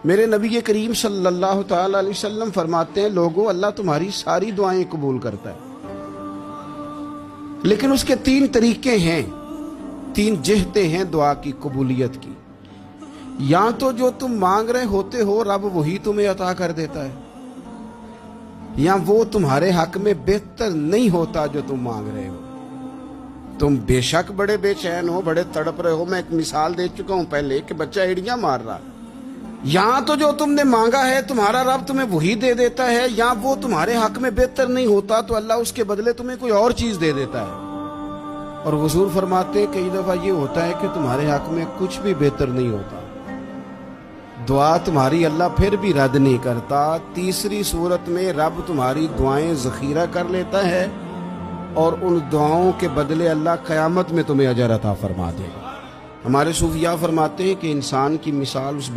میرے نبی کریم صلی اللہ تعالی علیہ وسلم فرماتے ہیں لوگوں اللہ تمہاری ساری دعائیں قبول کرتا ہے، لیکن اس کے 3 طریقے ہیں، 3 جہتیں ہیں دعا کی قبولیت کی۔ یا تو جو تم مانگ رہے ہوتے ہو رب وہی تمہیں عطا کر دیتا ہے، یا وہ تمہارے حق میں بہتر نہیں ہوتا جو تم مانگ رہے ہو۔ تم بے شک بڑے بے چین ہو، بڑے تڑپ رہے ہو، میں ایک مثال دے چکا ہوں پہلے کہ بچہ ایڑیاں مار رہا، یا تو جو تم نے مانگا ہے تمہارا رب تمہیں وہی دے دیتا ہے، یا وہ تمہارے حق میں بہتر نہیں ہوتا تو اللہ اس کے بدلے تمہیں کوئی اور چیز دے دیتا ہے۔ اور حضور فرماتے ہیں کئی دفعہ یہ ہوتا ہے کہ تمہارے حق میں کچھ بھی بہتر نہیں ہوتا، دعا تمہاری اللہ پھر بھی رد نہیں کرتا۔ تیسری صورت میں رب تمہاری دعائیں ذخیرہ کر لیتا ہے اور ان دعاؤں کے بدلے اللہ قیامت میں تمہیں اجر عطا فرما دے گا۔ ہمارے صوفیاء فرماتے ہیں کہ انسان کی مثال اس